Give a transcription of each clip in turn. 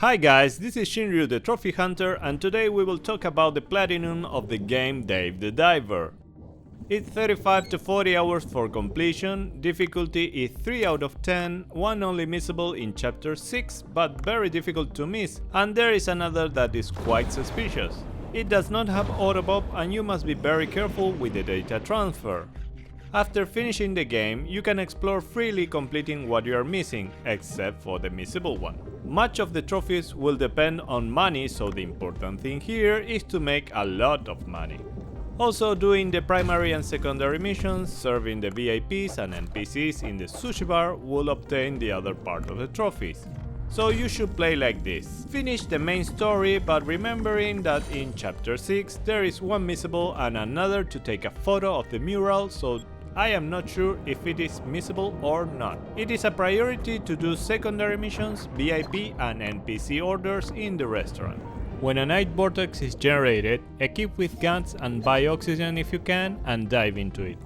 Hi guys, this is Shinryu the Trophy Hunter, and today we will talk about the platinum of the game Dave the Diver. It's 35 to 40 hours for completion, difficulty is 3 out of 10, one only missable in chapter 6, but very difficult to miss, and there is another that is quite suspicious. It does not have autopop and you must be very careful with the data transfer. After finishing the game, you can explore freely completing what you are missing, except for the missable one. Much of the trophies will depend on money, so the important thing here is to make a lot of money. Also, doing the primary and secondary missions, serving the VIPs and NPCs in the sushi bar will obtain the other part of the trophies. So you should play like this. Finish the main story, but remembering that in chapter 6 there is one missable and another to take a photo of the mural, so I am not sure if it is missable or not. It is a priority to do secondary missions, VIP and NPC orders in the restaurant. When a night vortex is generated, equip with guns and buy oxygen if you can and dive into it.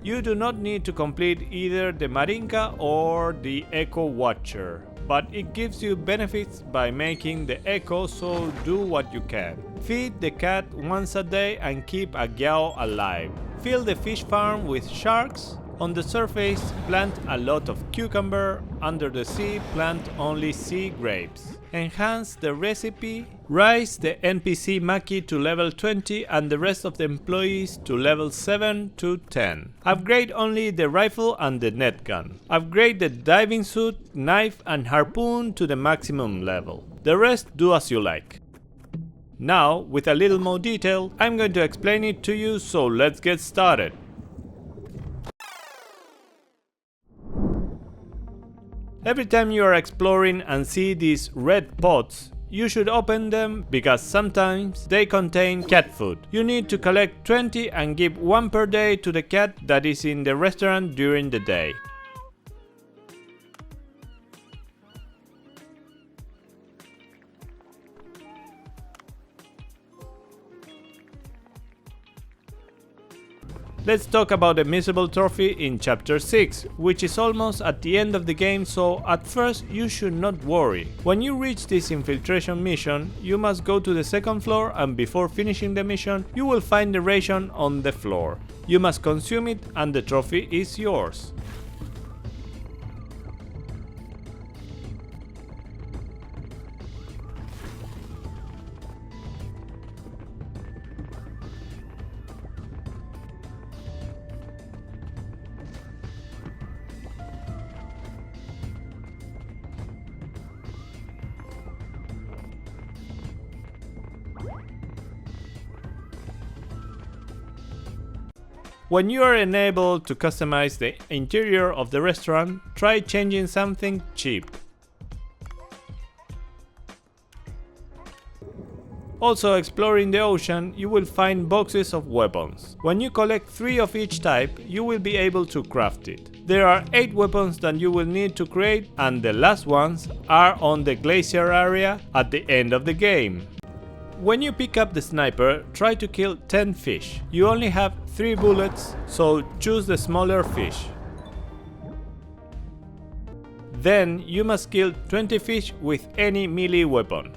You do not need to complete either the Marinka or the Echo Watcher, but it gives you benefits by making the Echo, so do what you can. Feed the cat once a day and keep a GYAO alive. Fill the fish farm with sharks. On the surface, plant a lot of cucumber. Under the sea, plant only sea grapes. Enhance the recipe. Rise the NPC Maki to level 20 and the rest of the employees to level 7 to 10. Upgrade only the rifle and the net gun. Upgrade the diving suit, knife and harpoon to the maximum level. The rest do as you like. Now, with a little more detail, I'm going to explain it to you, so let's get started. Every time you are exploring and see these red pots, you should open them because sometimes they contain cat food. You need to collect 20 and give 1 per day to the cat that is in the restaurant during the day. Let's talk about the missable trophy in chapter 6, which is almost at the end of the game, so at first you should not worry. When you reach this infiltration mission, you must go to the second floor, and before finishing the mission, you will find the ration on the floor. You must consume it and the trophy is yours. When you are unable to customize the interior of the restaurant, try changing something cheap. Also, exploring the ocean, you will find boxes of weapons. When you collect 3 of each type, you will be able to craft it. There are 8 weapons that you will need to create, and the last ones are on the glacier area at the end of the game. When you pick up the sniper, try to kill 10 fish. You only have 3 bullets, so choose the smaller fish. Then you must kill 20 fish with any melee weapon.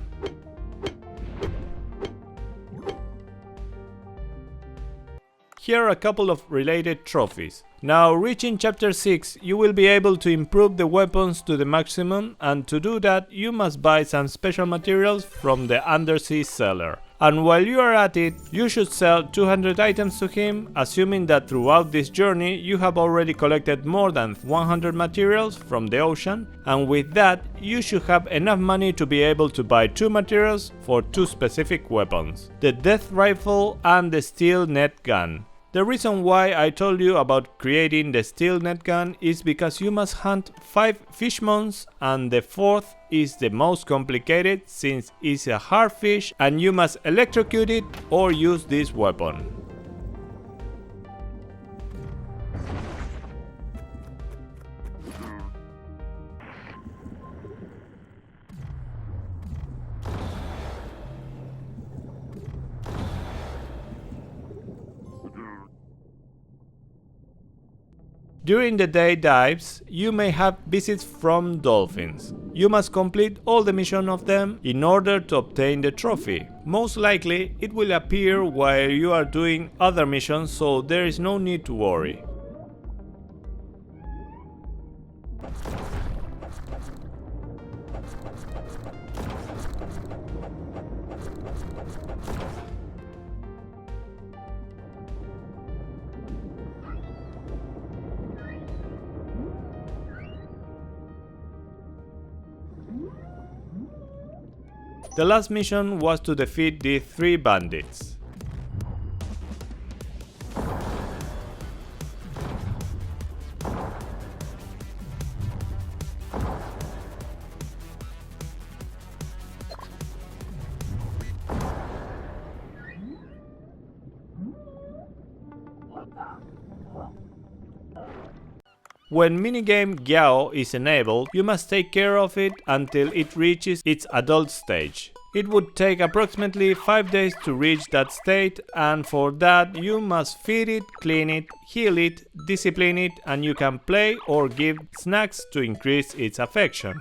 Here are a couple of related trophies. Now, reaching chapter 6, you will be able to improve the weapons to the maximum, and to do that you must buy some special materials from the undersea seller. And while you are at it, you should sell 200 items to him, assuming that throughout this journey you have already collected more than 100 materials from the ocean, and with that you should have enough money to be able to buy 2 materials for 2 specific weapons: the death rifle and the steel net gun. The reason why I told you about creating the steel net gun is because you must hunt 5 FISHMONS, and the 4th is the most complicated since it's a hard fish and you must electrocute it or use this weapon. During the day dives, you may have visits from dolphins. You must complete all the missions of them in order to obtain the trophy. Most likely, it will appear while you are doing other missions, so there is no need to worry. The last mission was to defeat the 3 bandits. When minigame GYAO is enabled, you must take care of it until it reaches its adult stage. It would take approximately 5 days to reach that state, and for that you must feed it, clean it, heal it, discipline it, and you can play or give snacks to increase its affection.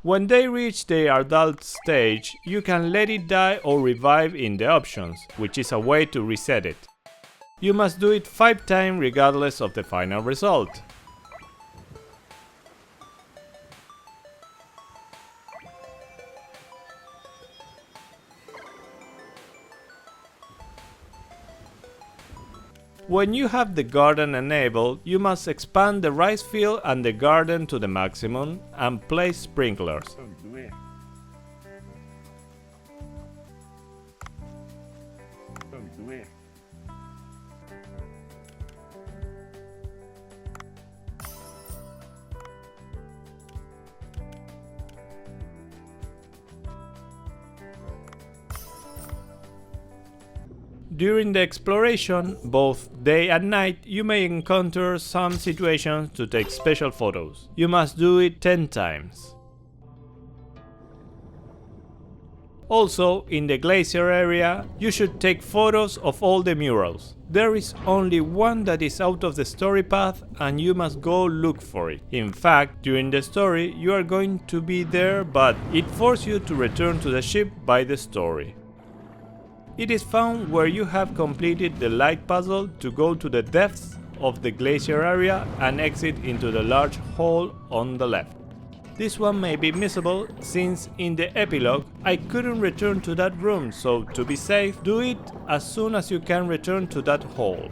When they reach their adult stage, you can let it die or revive in the options, which is a way to reset it. You must do it 5 times regardless of the final result. When you have the garden enabled, you must expand the rice field and the garden to the maximum and place sprinklers. During the exploration, both day and night, you may encounter some situations to take special photos. You must do it 10 times. Also, in the glacier area, you should take photos of all the murals. There is only one that is out of the story path and you must go look for it. In fact, during the story, you are going to be there, but it forces you to return to the ship by the story. It is found where you have completed the light puzzle to go to the depths of the glacier area and exit into the large hole on the left. This one may be missable since in the epilogue I couldn't return to that room, so to be safe, do it as soon as you can return to that hole.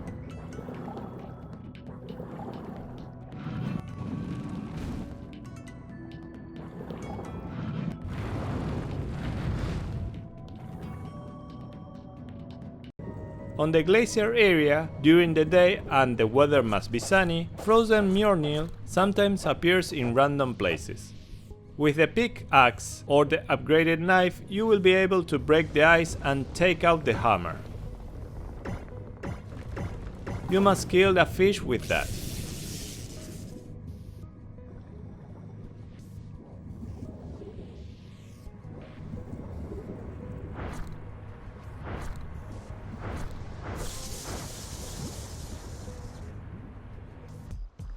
On the glacier area, during the day and the weather must be sunny, frozen MJOLNIR sometimes appears in random places. With the pickaxe or the upgraded knife, you will be able to break the ice and take out the hammer. You must kill a fish with that.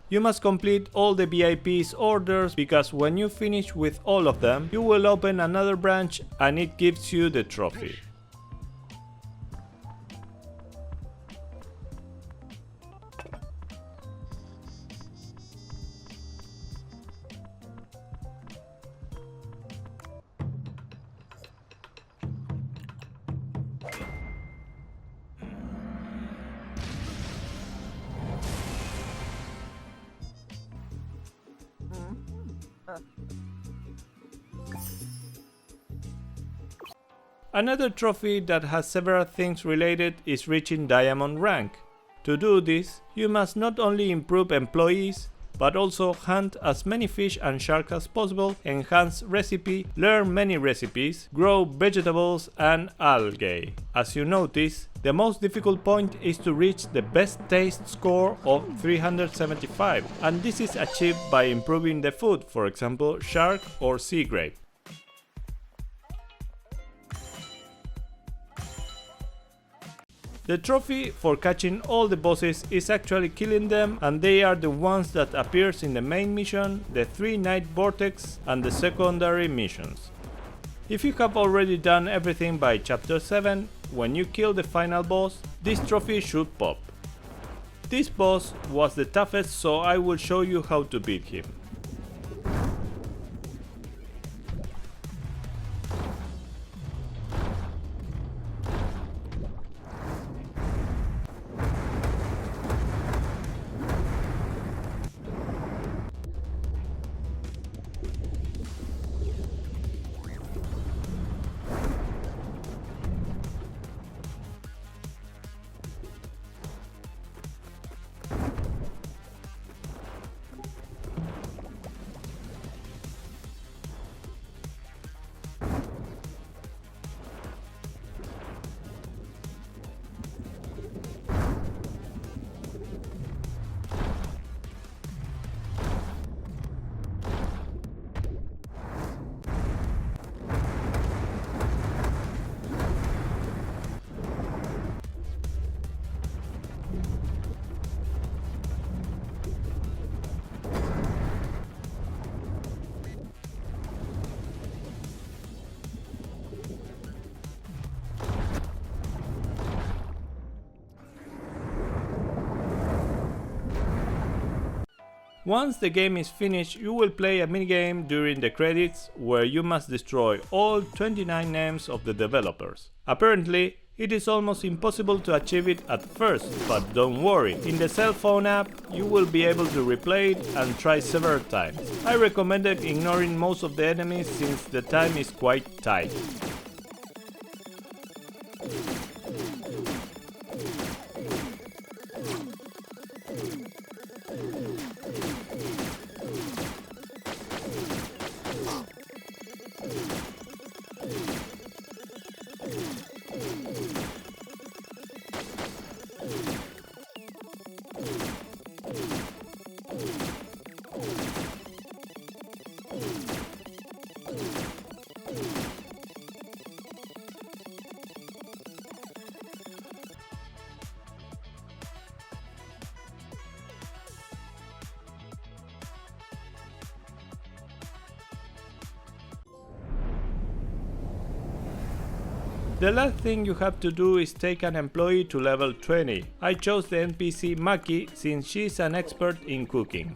You must complete all the VIP's orders, because when you finish with all of them, you will open another branch and it gives you the trophy. Another trophy that has several things related is reaching diamond rank. To do this, you must not only improve employees, but also hunt as many fish and sharks as possible, enhance recipe, learn many recipes, grow vegetables and algae. As you notice, The most difficult point is to reach the best taste score of 375, and this is achieved by improving the food, for example shark or sea grape. The trophy for catching all the bosses is actually killing them, and they are the ones that appears in the main mission, the 3 night vortex and the secondary missions. If you have already done everything by chapter 7, when you kill the final boss, this trophy should pop. This boss was the toughest, so I will show you how to beat him. Once the game is finished, you will play a minigame during the credits where you must destroy all 29 names of the developers. Apparently, it is almost impossible to achieve it at first, but don't worry, in the cell phone app you will be able to replay it and try several times. I recommended ignoring most of the enemies since the time is quite tight. The last thing you have to do is take an employee to level 20. I chose the NPC Maki since she is an expert in cooking.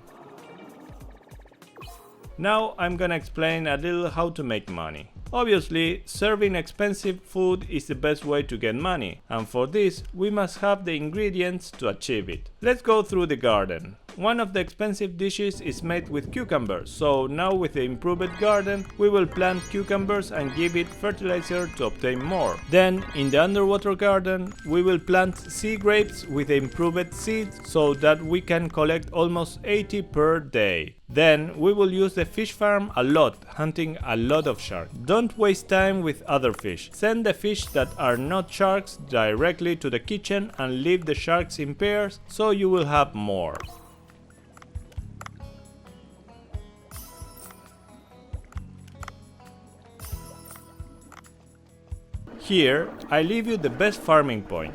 Now I'm gonna explain a little how to make money. Obviously, serving expensive food is the best way to get money, and for this we must have the ingredients to achieve it. Let's go through the garden. One of the expensive dishes is made with cucumbers, so now with the improved garden we will plant cucumbers and give it fertilizer to obtain more. Then in the underwater garden we will plant sea grapes with the improved seeds so that we can collect almost 80 per day. Then we will use the fish farm a lot, hunting a lot of sharks. Don't waste time with other fish. Send the fish that are not sharks directly to the kitchen and leave the sharks in pairs so you will have more. Here I leave you the best farming point.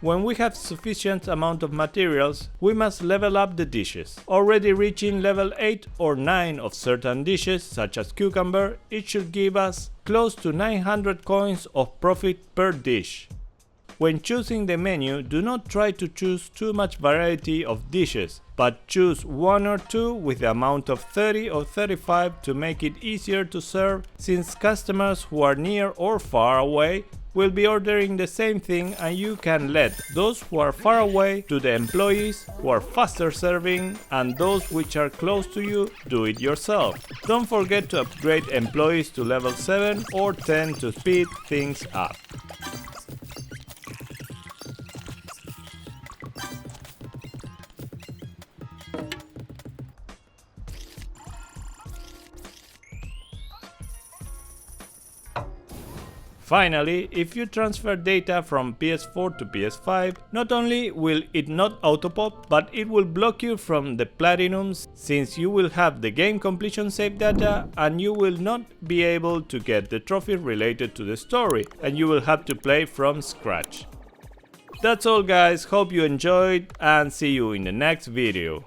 When we have sufficient amount of materials, we must level up the dishes. Already reaching level 8 or 9 of certain dishes, such as cucumber, it should give us close to 900 coins of profit per dish. When choosing the menu, do not try to choose too much variety of dishes, but choose 1 or 2 with the amount of 30 or 35 to make it easier to serve, since customers who are near or far away will be ordering the same thing, and you can let those who are far away to the employees who are faster serving, and those which are close to you do it yourself. Don't forget to upgrade employees to level 7 or 10 to speed things up. Finally, if you transfer data from PS4 to PS5, not only will it not autopop, but it will block you from the platinums, since you will have the game completion save data and you will not be able to get the trophy related to the story, and you will have to play from scratch. That's all guys, hope you enjoyed and see you in the next video.